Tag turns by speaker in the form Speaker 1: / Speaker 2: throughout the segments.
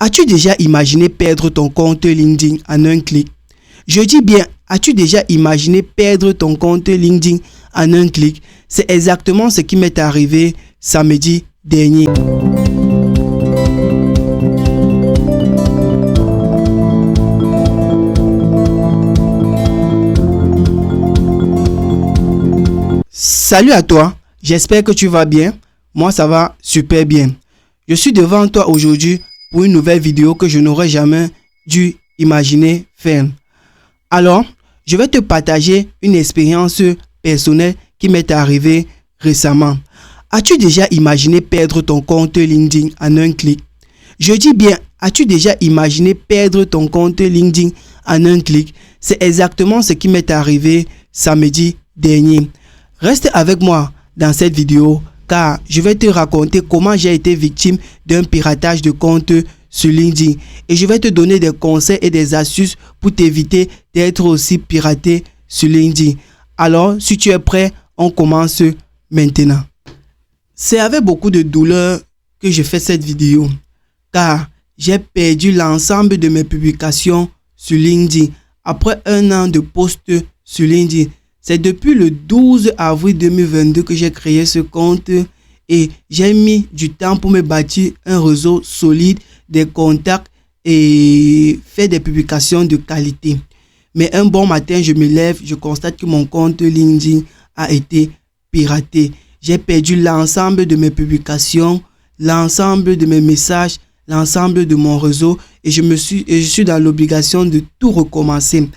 Speaker 1: As-tu déjà imaginé perdre ton compte LinkedIn en un clic? Je dis bien, as-tu déjà imaginé perdre ton compte LinkedIn en un clic? C'est exactement ce qui m'est arrivé samedi dernier. Salut à toi, j'espère que tu vas bien. Moi ça va super bien. Je suis devant toi aujourd'hui pour une nouvelle vidéo que je n'aurais jamais dû imaginer faire. Alors, je vais te partager une expérience personnelle qui m'est arrivée récemment. As-tu déjà imaginé perdre ton compte LinkedIn en un clic? Je dis bien, as-tu déjà imaginé perdre ton compte LinkedIn en un clic? C'est exactement ce qui m'est arrivé samedi dernier. Reste avec moi dans cette vidéo car je vais te raconter comment j'ai été victime d'un piratage de compte sur LinkedIn et je vais te donner des conseils et des astuces pour t'éviter d'être aussi piraté sur LinkedIn. Alors, si tu es prêt, on commence maintenant. C'est avec beaucoup de douleur que je fais cette vidéo car j'ai perdu l'ensemble de mes publications sur LinkedIn après un an de posts sur LinkedIn. C'est depuis le 12 avril 2022 que j'ai créé ce compte et j'ai mis du temps pour me bâtir un réseau solide, des contacts et faire des publications de qualité. Mais un bon matin, je me lève, je constate que mon compte LinkedIn a été piraté. J'ai perdu l'ensemble de mes publications, l'ensemble de mes messages, l'ensemble de mon réseau et je suis dans l'obligation de tout recommencer.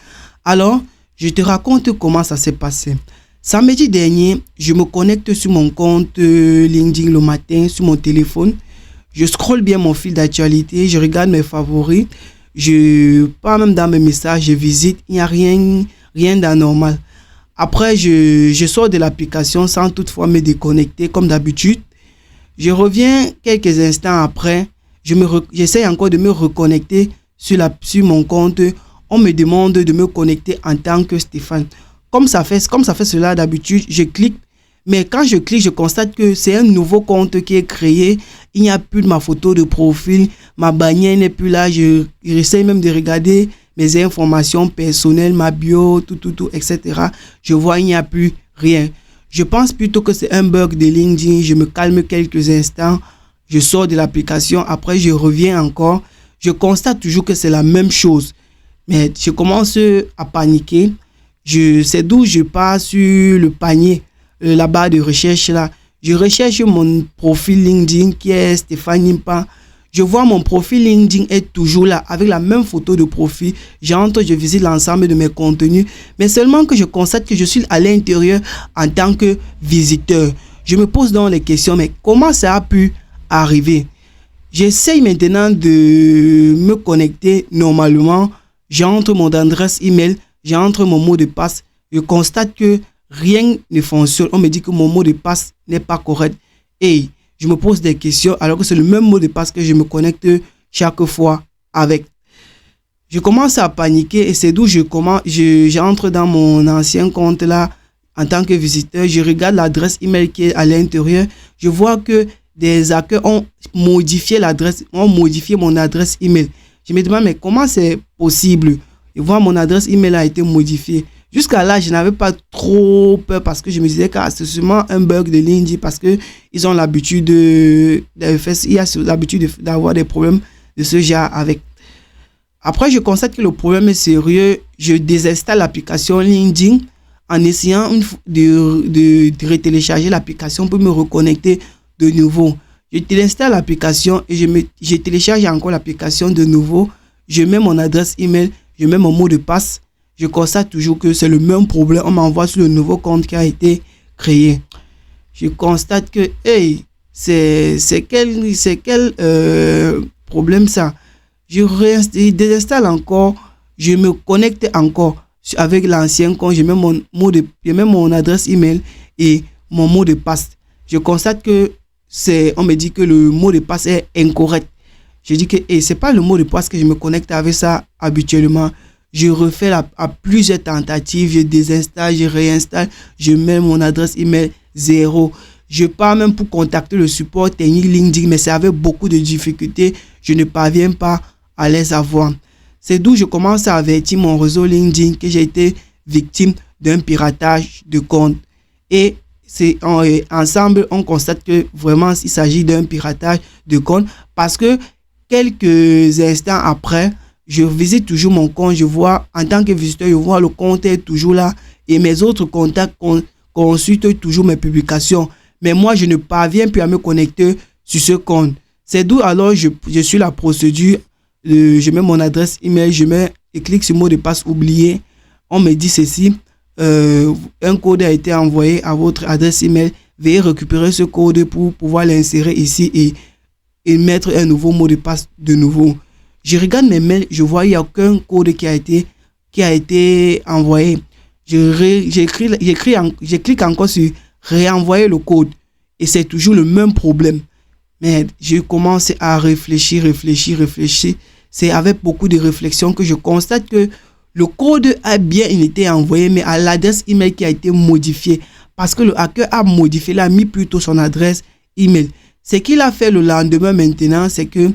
Speaker 1: Alors, je te raconte comment ça s'est passé. Samedi dernier, je me connecte sur mon compte LinkedIn le matin sur mon téléphone. Je scrolle bien mon fil d'actualité, je regarde mes favoris, je pars même dans mes messages, je visite, il n'y a rien d'anormal. Après, je sors de l'application sans toutefois me déconnecter comme d'habitude. Je reviens quelques instants après, j'essaie encore de me reconnecter sur mon compte. On me demande de me connecter en tant que Stéphane. Comme ça fait cela d'habitude, je clique. Mais quand je clique, je constate que c'est un nouveau compte qui est créé. Il n'y a plus de ma photo de profil. Ma bannière n'est plus là. J'essaie même de regarder mes informations personnelles, ma bio, tout, etc. Je vois il n'y a plus rien. Je pense plutôt que c'est un bug de LinkedIn. Je me calme quelques instants. Je sors de l'application. Après, je reviens encore. Je constate toujours que c'est la même chose. Mais je commence à paniquer. C'est d'où je pars sur le panier, la barre de recherche là. Je recherche mon profil LinkedIn qui est Stéphane Nimpa. Je vois mon profil LinkedIn est toujours là avec la même photo de profil. J'entre, je visite l'ensemble de mes contenus. Mais seulement que je constate que je suis à l'intérieur en tant que visiteur. Je me pose donc les questions, mais comment ça a pu arriver? J'essaye maintenant de me connecter normalement. J'entre mon adresse email, j'entre mon mot de passe. Je constate que rien ne fonctionne. On me dit que mon mot de passe n'est pas correct. Et je me pose des questions alors que c'est le même mot de passe que je me connecte chaque fois avec. Je commence à paniquer et c'est d'où j'entre dans mon ancien compte là en tant que visiteur. Je regarde l'adresse email qui est à l'intérieur. Je vois que des hackers ont modifié mon adresse email. Je me demande, mais comment c'est possible? Et voir mon adresse email a été modifiée. Jusqu'à là, je n'avais pas trop peur parce que je me disais que c'est sûrement un bug de LinkedIn parce qu'ils ont l'habitude d'avoir des problèmes de ce genre avec. Après, je constate que le problème est sérieux. Je désinstalle l'application LinkedIn en essayant de retélécharger l'application pour me reconnecter de nouveau. Je téléinstalle l'application et je télécharge encore l'application de nouveau. Je mets mon adresse email, je mets mon mot de passe. Je constate toujours que c'est le même problème. On m'envoie sur le nouveau compte qui a été créé. Je constate que, c'est quel problème ça? Je désinstalle encore, je me connecte encore avec l'ancien compte. Je mets mon adresse email et mon mot de passe. Je constate que on me dit que le mot de passe est incorrect. Je dis que c'est pas le mot de passe que je me connecte avec ça habituellement. Je refais à plusieurs tentatives, je désinstalle, je réinstalle, je mets mon adresse email 0. Je pars même pour contacter le support technique LinkedIn, mais c'est avec beaucoup de difficultés. Je ne parviens pas à les avoir. C'est d'où je commence à avertir mon réseau LinkedIn que j'ai été victime d'un piratage de compte. Et ensemble, on constate que vraiment, il s'agit d'un piratage de compte parce que quelques instants après, je visite toujours mon compte. Je vois, en tant que visiteur, je vois le compte est toujours là et mes autres contacts consultent toujours mes publications. Mais moi, je ne parviens plus à me connecter sur ce compte. C'est d'où alors je suis la procédure. Je mets mon adresse email, je clique sur mot de passe oublié. On me dit ceci, un code a été envoyé à votre adresse email. Veuillez récupérer ce code pour pouvoir l'insérer ici et mettre un nouveau mot de passe de nouveau. Je regarde mes mails, je vois il n'y a aucun code qui a été envoyé. Je clique encore sur réenvoyer le code et c'est toujours le même problème. Mais je commence à réfléchir. C'est avec beaucoup de réflexion que je constate que le code a bien été envoyé, mais à l'adresse email qui a été modifiée. Parce que le hacker a modifié, il a mis plutôt son adresse email. Ce qu'il a fait le lendemain maintenant, c'est que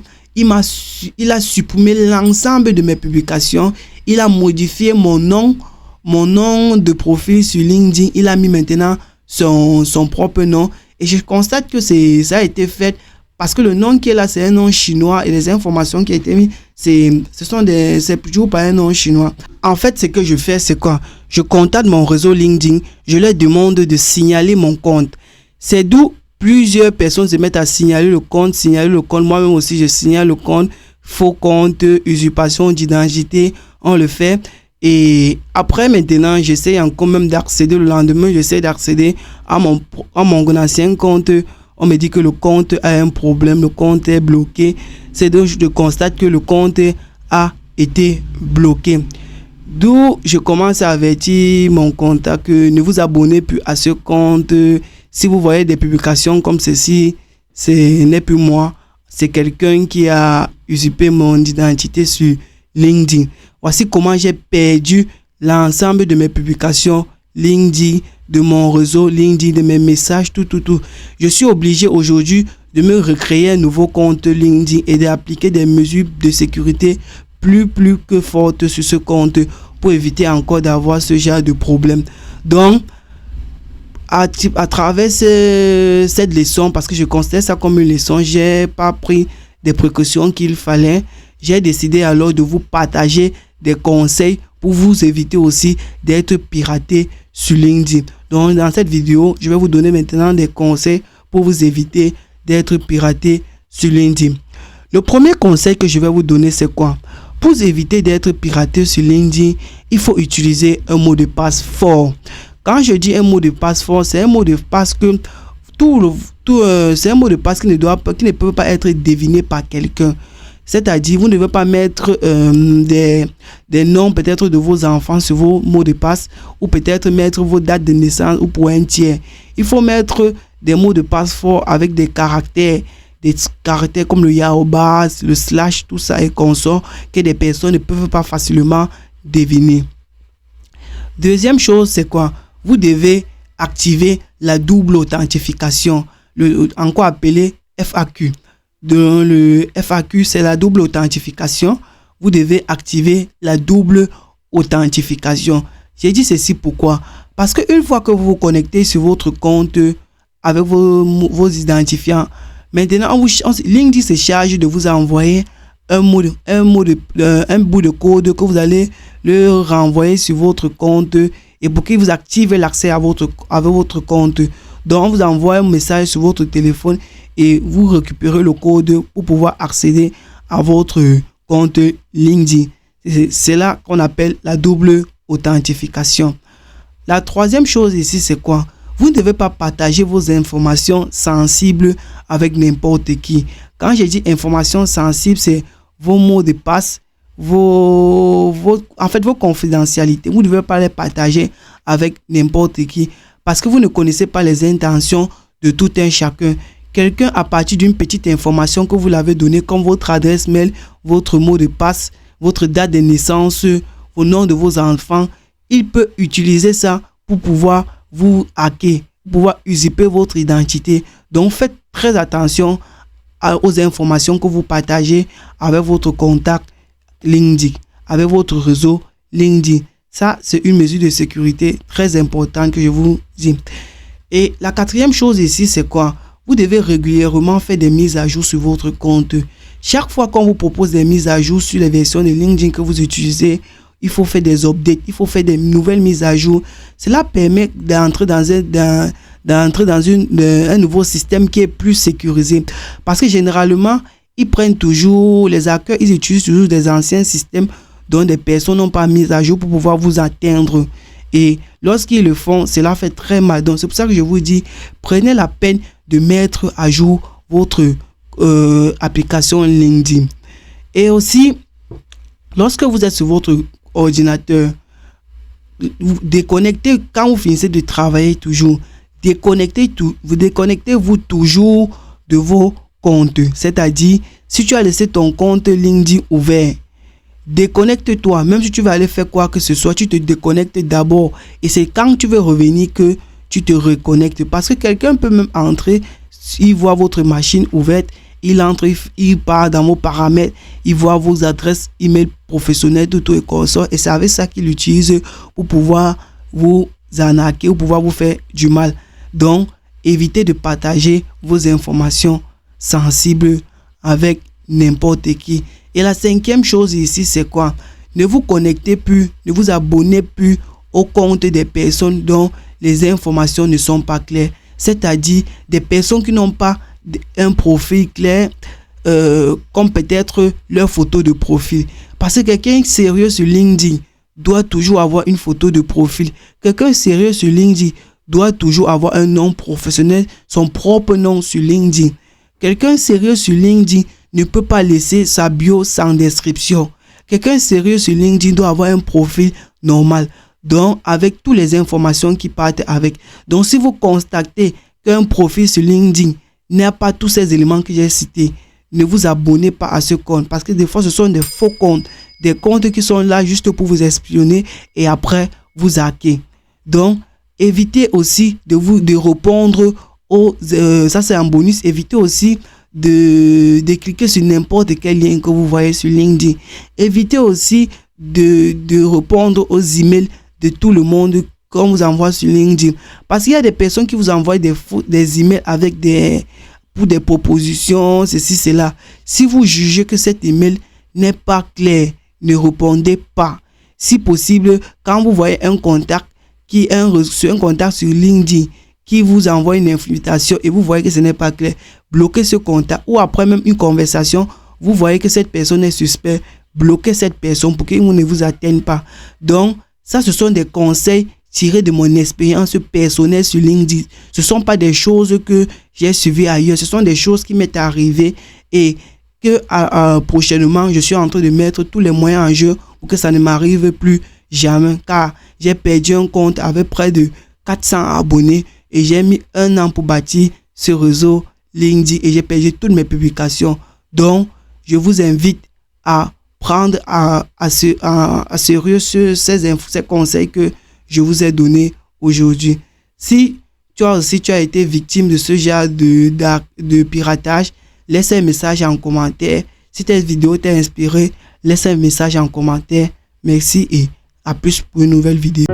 Speaker 1: il a supprimé l'ensemble de mes publications. Il a modifié mon nom de profil sur LinkedIn. Il a mis maintenant son propre nom. Et je constate que ça a été fait parce que le nom qui est là, c'est un nom chinois et les informations qui ont été mises, c'est toujours pas un nom chinois. En fait, ce que je fais, c'est quoi? Je contacte mon réseau LinkedIn, je leur demande de signaler mon compte. C'est d'où plusieurs personnes se mettent à signaler le compte. Moi-même aussi, je signale le compte. Faux compte, usurpation d'identité, on le fait. Et après, maintenant, j'essaie encore même d'accéder le lendemain, j'essaie d'accéder à mon ancien compte. On me dit que le compte a un problème, le compte est bloqué. C'est donc je constate que le compte a été bloqué. D'où je commence à avertir mon contact que ne vous abonnez plus à ce compte. Si vous voyez des publications comme ceci, ce n'est plus moi. C'est quelqu'un qui a usurpé mon identité sur LinkedIn. Voici comment j'ai perdu l'ensemble de mes publications LinkedIn, de mon réseau LinkedIn, de mes messages, tout. Je suis obligé aujourd'hui de me recréer un nouveau compte LinkedIn et d'appliquer des mesures de sécurité plus que fortes sur ce compte pour éviter encore d'avoir ce genre de problème. Donc, à travers cette leçon, parce que je considère ça comme une leçon, j'ai pas pris des précautions qu'il fallait. J'ai décidé alors de vous partager des conseils pour vous éviter aussi d'être piraté sur LinkedIn. Donc, dans cette vidéo, je vais vous donner maintenant des conseils pour vous éviter d'être piraté sur LinkedIn. Le premier conseil que je vais vous donner, c'est quoi? Pour éviter d'être piraté sur LinkedIn, il faut utiliser un mot de passe fort. Quand je dis un mot de passe fort, c'est un mot de passe que c'est un mot de passe qui ne peut pas être deviné par quelqu'un. C'est-à-dire, vous ne devez pas mettre des noms peut-être de vos enfants sur vos mots de passe ou peut-être mettre vos dates de naissance ou pour un tiers. Il faut mettre des mots de passe forts avec des caractères comme le yaobas, le slash, tout ça et consorts que des personnes ne peuvent pas facilement deviner. Deuxième chose, c'est quoi? Vous devez activer la double authentification, encore appelé FAQ. Dans le FAQ, c'est la double authentification. Vous devez activer la double authentification. J'ai dit ceci pourquoi? Parce qu'une fois que vous vous connectez sur votre compte avec vos identifiants, maintenant, LinkedIn se charge de vous envoyer un bout de code que vous allez le renvoyer sur votre compte et pour qu'il vous active l'accès à votre compte. Donc, on vous envoie un message sur votre téléphone et vous récupérez le code pour pouvoir accéder à votre compte LinkedIn. C'est là qu'on appelle la double authentification. La troisième chose ici, c'est quoi? Vous ne devez pas partager vos informations sensibles avec n'importe qui. Quand je dis informations sensibles, c'est vos mots de passe, vos confidentialités. Vous ne devez pas les partager avec n'importe qui parce que vous ne connaissez pas les intentions de tout un chacun. Quelqu'un, à partir d'une petite information que vous l'avez donnée, comme votre adresse mail, votre mot de passe, votre date de naissance, vos noms de vos enfants, il peut utiliser ça pour pouvoir vous hacker. pouvoir usurper votre identité. Donc faites très attention aux informations que vous partagez avec votre contact LinkedIn, avec votre réseau LinkedIn. Ça, c'est une mesure de sécurité très importante que je vous dis. Et la quatrième chose ici, c'est quoi? Vous devez régulièrement faire des mises à jour sur votre compte. Chaque fois qu'on vous propose des mises à jour sur les versions de LinkedIn que vous utilisez, il faut faire des updates, il faut faire des nouvelles mises à jour. Cela permet d'entrer dans un nouveau système qui est plus sécurisé. Parce que généralement, ils prennent toujours, les hackers, ils utilisent toujours des anciens systèmes dont des personnes n'ont pas mis à jour pour pouvoir vous atteindre. Et lorsqu'ils le font, cela fait très mal. Donc c'est pour ça que je vous dis, prenez la peine de mettre à jour votre application LinkedIn. Et aussi, lorsque vous êtes sur votre ordinateur, vous déconnectez quand vous finissez de travailler toujours. Vous déconnectez-vous toujours de vos comptes. C'est-à-dire, si tu as laissé ton compte LinkedIn ouvert, déconnecte-toi. Même si tu vas aller faire quoi que ce soit, tu te déconnectes d'abord. Et c'est quand tu veux revenir que tu te reconnectes. Parce que quelqu'un peut même entrer, il voit votre machine ouverte, il entre, il part dans vos paramètres, il voit vos adresses email professionnelles, tout et consort. Et c'est avec ça qu'il utilise pour pouvoir vous arnaquer ou pouvoir vous faire du mal. Donc, évitez de partager vos informations sensibles avec n'importe qui. Et la cinquième chose ici, c'est quoi? Ne vous connectez plus, ne vous abonnez plus au compte des personnes dont les informations ne sont pas claires. C'est-à-dire des personnes qui n'ont pas un profil clair, comme peut-être leur photo de profil. Parce que quelqu'un sérieux sur LinkedIn doit toujours avoir une photo de profil. Quelqu'un sérieux sur LinkedIn doit toujours avoir un nom professionnel, son propre nom sur LinkedIn. Quelqu'un sérieux sur LinkedIn ne peut pas laisser sa bio sans description. Quelqu'un sérieux sur LinkedIn doit avoir un profil normal. Donc, avec toutes les informations qui partent avec. Donc, si vous constatez qu'un profil sur LinkedIn n'a pas tous ces éléments que j'ai cités, ne vous abonnez pas à ce compte. Parce que des fois, ce sont des faux comptes. Des comptes qui sont là juste pour vous espionner et après vous hacker. Donc, évitez aussi de répondre aux... ça, c'est un bonus. Évitez aussi de cliquer sur n'importe quel lien que vous voyez sur LinkedIn. Évitez aussi de répondre aux emails de tout le monde qu'on vous envoie sur LinkedIn. Parce qu'il y a des personnes qui vous envoient des emails avec pour des propositions, ceci, cela. Si vous jugez que cet email n'est pas clair, ne répondez pas. Si possible, quand vous voyez un contact un contact sur LinkedIn qui vous envoie une invitation et vous voyez que ce n'est pas clair, bloquez ce contact. Ou après même une conversation, vous voyez que cette personne est suspecte, bloquez cette personne pour qu'il ne vous atteigne pas. Donc, ça, ce sont des conseils tirés de mon expérience personnelle sur LinkedIn. Ce ne sont pas des choses que j'ai suivies ailleurs. Ce sont des choses qui m'est arrivées et que prochainement, je suis en train de mettre tous les moyens en jeu pour que ça ne m'arrive plus jamais. Car j'ai perdu un compte avec près de 400 abonnés et j'ai mis 1 an pour bâtir ce réseau LinkedIn et j'ai perdu toutes mes publications. Donc, je vous invite à prendre à sérieux ces conseils que je vous ai donnés aujourd'hui. Si tu as été victime de ce genre de piratage, laisse un message en commentaire. Si cette vidéo t'a inspiré, laisse un message en commentaire. Merci et à plus pour une nouvelle vidéo.